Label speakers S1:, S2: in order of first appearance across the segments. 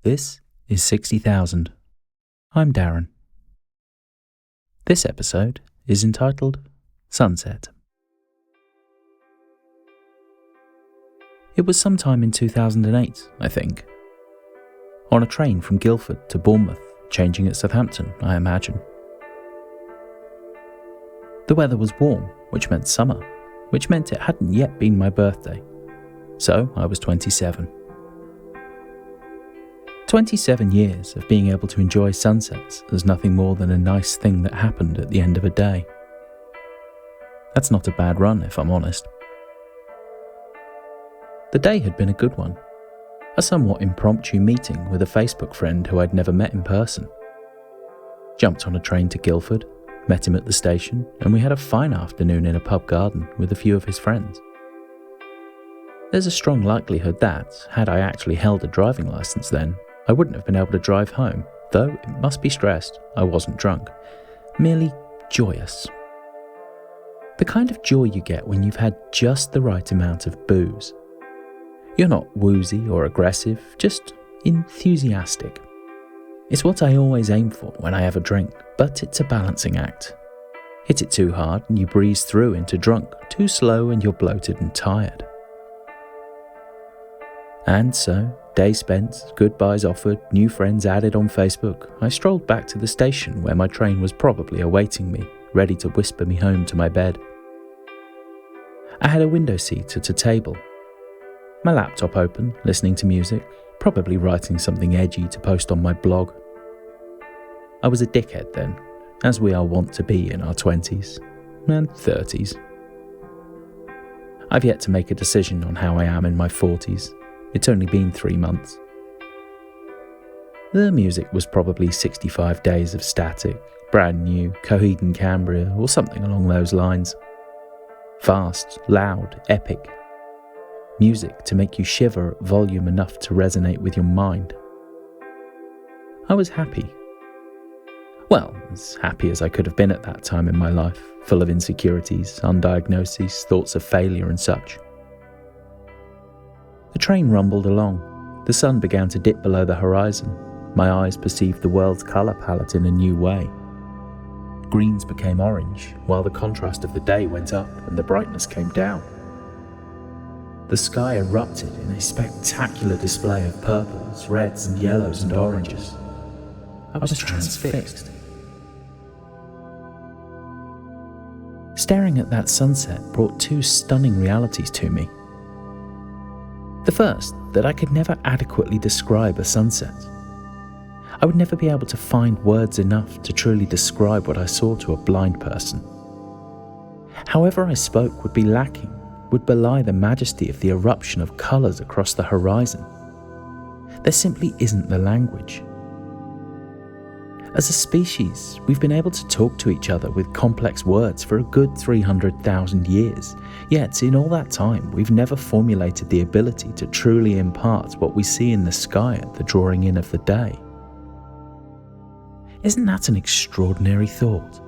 S1: This is 60,000. I'm Darren. This episode is entitled Sunset. It was sometime in 2008, I think. On a train from Guildford to Bournemouth, changing at Southampton, I imagine. The weather was warm, which meant summer, which meant it hadn't yet been my birthday. So I was 27. 27 years of being able to enjoy sunsets as nothing more than a nice thing that happened at the end of a day. That's not a bad run, if I'm honest. The day had been a good one. A somewhat impromptu meeting with a Facebook friend who I'd never met in person. Jumped on a train to Guildford, met him at the station, and we had a fine afternoon in a pub garden with a few of his friends. There's a strong likelihood that, had I actually held a driving licence then, I wouldn't have been able to drive home, though it must be stressed I wasn't drunk, merely joyous. The kind of joy you get when you've had just the right amount of booze. You're not woozy or aggressive, just enthusiastic. It's what I always aim for when I have a drink, but it's a balancing act. Hit it too hard and you breeze through into drunk, too slow and you're bloated and tired. And so, day spent, goodbyes offered, new friends added on Facebook, I strolled back to the station where my train was probably awaiting me, ready to whisper me home to my bed. I had a window seat at a table. My laptop open, listening to music, probably writing something edgy to post on my blog. I was a dickhead then, as we are wont to be in our 20s and 30s. I've yet to make a decision on how I am in my 40s. It's only been 3 months. The music was probably 65 Days of Static, brand new, Coheed and Cambria, or something along those lines. Fast, loud, epic. Music to make you shiver at volume enough to resonate with your mind. I was happy. Well, as happy as I could have been at that time in my life, full of insecurities, undiagnoses, thoughts of failure and such. The train rumbled along. The sun began to dip below the horizon. My eyes perceived the world's colour palette in a new way. Greens became orange, while the contrast of the day went up and the brightness came down. The sky erupted in a spectacular display of purples, reds and yellows and oranges. I was transfixed. Staring at that sunset brought two stunning realities to me. The first, that I could never adequately describe a sunset. I would never be able to find words enough to truly describe what I saw to a blind person. However I spoke would be lacking, would belie the majesty of the eruption of colours across the horizon. There simply isn't the language. As a species, we've been able to talk to each other with complex words for a good 300,000 years, yet in all that time we've never formulated the ability to truly impart what we see in the sky at the drawing in of the day. Isn't that an extraordinary thought?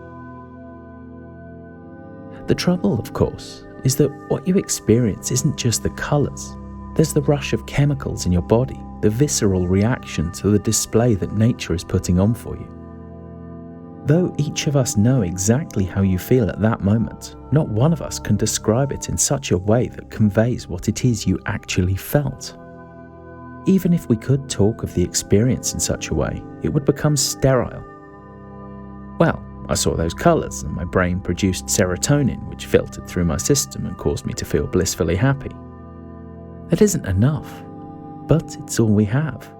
S1: The trouble, of course, is that what you experience isn't just the colours. There's the rush of chemicals in your body, the visceral reaction to the display that nature is putting on for you. Though each of us know exactly how you feel at that moment, not one of us can describe it in such a way that conveys what it is you actually felt. Even if we could talk of the experience in such a way, it would become sterile. Well, I saw those colours and my brain produced serotonin, which filtered through my system and caused me to feel blissfully happy. That isn't enough, but it's all we have.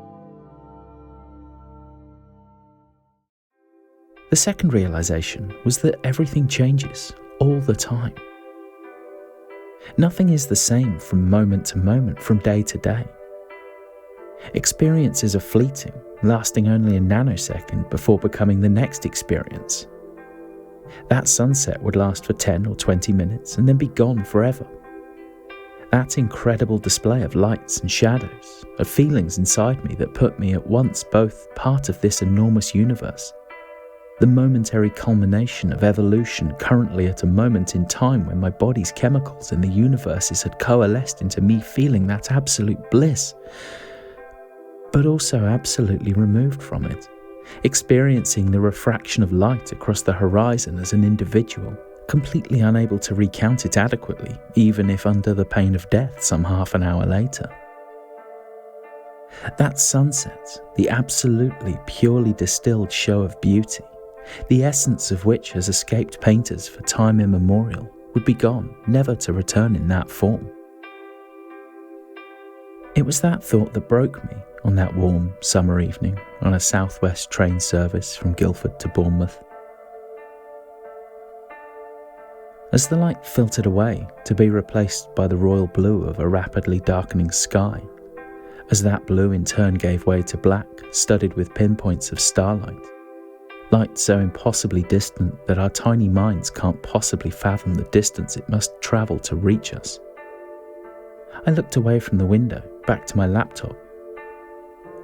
S1: The second realization was that everything changes all the time. Nothing is the same from moment to moment, from day to day. Experiences are fleeting, lasting only a nanosecond before becoming the next experience. That sunset would last for 10 or 20 minutes and then be gone forever. That incredible display of lights and shadows, of feelings inside me that put me at once both part of this enormous universe, the momentary culmination of evolution currently at a moment in time when my body's chemicals and the universes had coalesced into me feeling that absolute bliss. but also absolutely removed from it, experiencing the refraction of light across the horizon as an individual, completely unable to recount it adequately, even if under the pain of death some half an hour later. That sunset, the absolutely purely distilled show of beauty, the essence of which has escaped painters for time immemorial, would be gone, never to return in that form. It was that thought that broke me on that warm summer evening on a Southwest train service from Guildford to Bournemouth. As the light filtered away to be replaced by the royal blue of a rapidly darkening sky, as that blue in turn gave way to black, studded with pinpoints of starlight, light so impossibly distant that our tiny minds can't possibly fathom the distance it must travel to reach us. I looked away from the window, back to my laptop.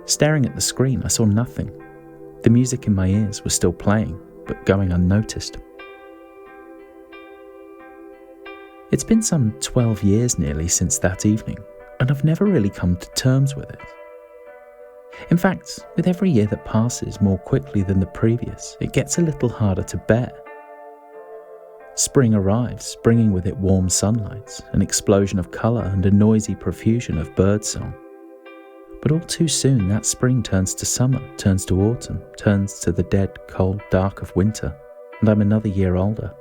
S1: Staring at the screen, I saw nothing. The music in my ears was still playing, but going unnoticed. It's been some 12 years nearly since that evening, and I've never really come to terms with it. In fact, with every year that passes more quickly than the previous, it gets a little harder to bear. Spring arrives, bringing with it warm sunlight, an explosion of colour and a noisy profusion of birdsong. But all too soon that spring turns to summer, turns to autumn, turns to the dead, cold dark of winter, and I'm another year older.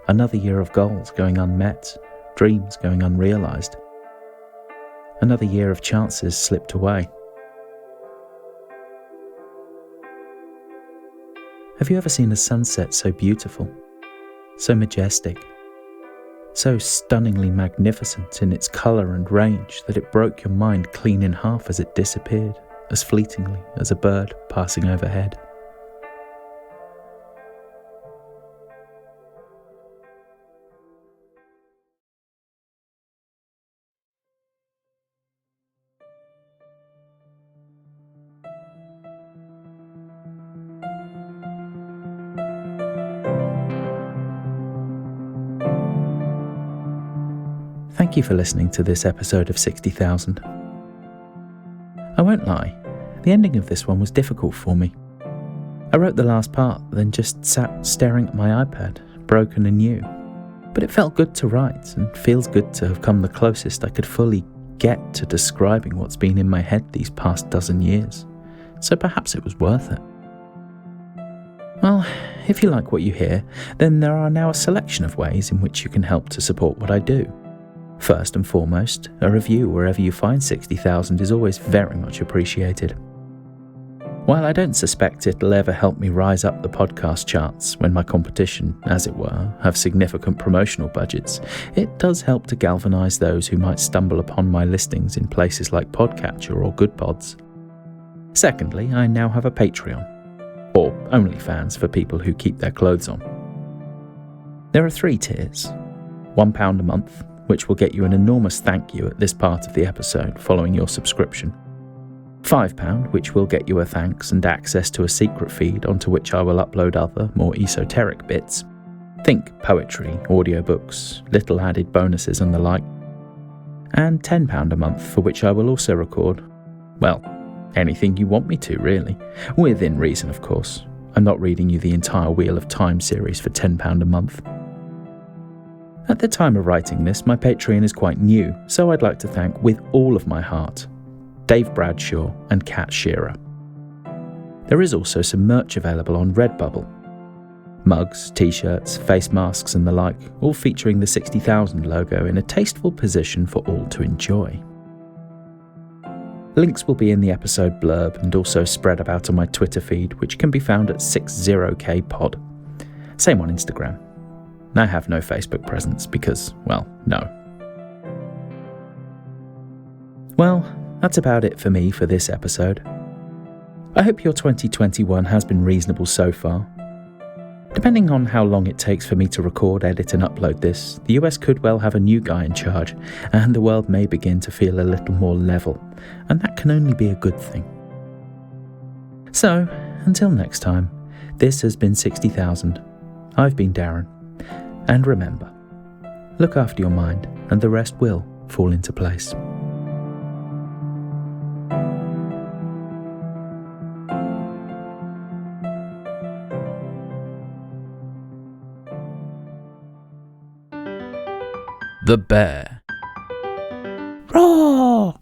S1: Another year of goals going unmet, dreams going unrealised. Another year of chances slipped away. Have you ever seen a sunset so beautiful, so majestic, so stunningly magnificent in its colour and range that it broke your mind clean in half as it disappeared, as fleetingly as a bird passing overhead? Thank you for listening to this episode of 60,000. I won't lie, the ending of this one was difficult for me. I wrote the last part, then just sat staring at my iPad, broken and new. But it felt good to write, and feels good to have come the closest I could fully get to describing what's been in my head these past dozen years. So perhaps it was worth it. Well, if you like what you hear, then there are now a selection of ways in which you can help to support what I do. First and foremost, a review wherever you find 60,000 is always very much appreciated. While I don't suspect it'll ever help me rise up the podcast charts when my competition, as it were, have significant promotional budgets, it does help to galvanise those who might stumble upon my listings in places like Podcatcher or Goodpods. Secondly, I now have a Patreon, or OnlyFans for people who keep their clothes on. There are 3 tiers: £1 a month, which will get you an enormous thank you at this part of the episode following your subscription. £5, which will get you a thanks and access to a secret feed onto which I will upload other, more esoteric bits. Think poetry, audiobooks, little added bonuses and the like. And £10 a month, for which I will also record, well, anything you want me to, really. Within reason, of course. I'm not reading you the entire Wheel of Time series for £10 a month. At the time of writing this, my Patreon is quite new, so I'd like to thank with all of my heart Dave Bradshaw and Kat Shearer. There is also some merch available on Redbubble. Mugs, t-shirts, face masks and the like, all featuring the 60,000 logo in a tasteful position for all to enjoy. Links will be in the episode blurb and also spread about on my Twitter feed, which can be found at 60kpod. Same on Instagram. I have no Facebook presence because, well, no. Well, that's about it for me for this episode. I hope your 2021 has been reasonable so far. Depending on how long it takes for me to record, edit and upload this, the US could well have a new guy in charge, and the world may begin to feel a little more level, and that can only be a good thing. So, until next time, this has been 60,000. I've been Darren. And remember, look after your mind and the rest will fall into place. The bear.
S2: Roar!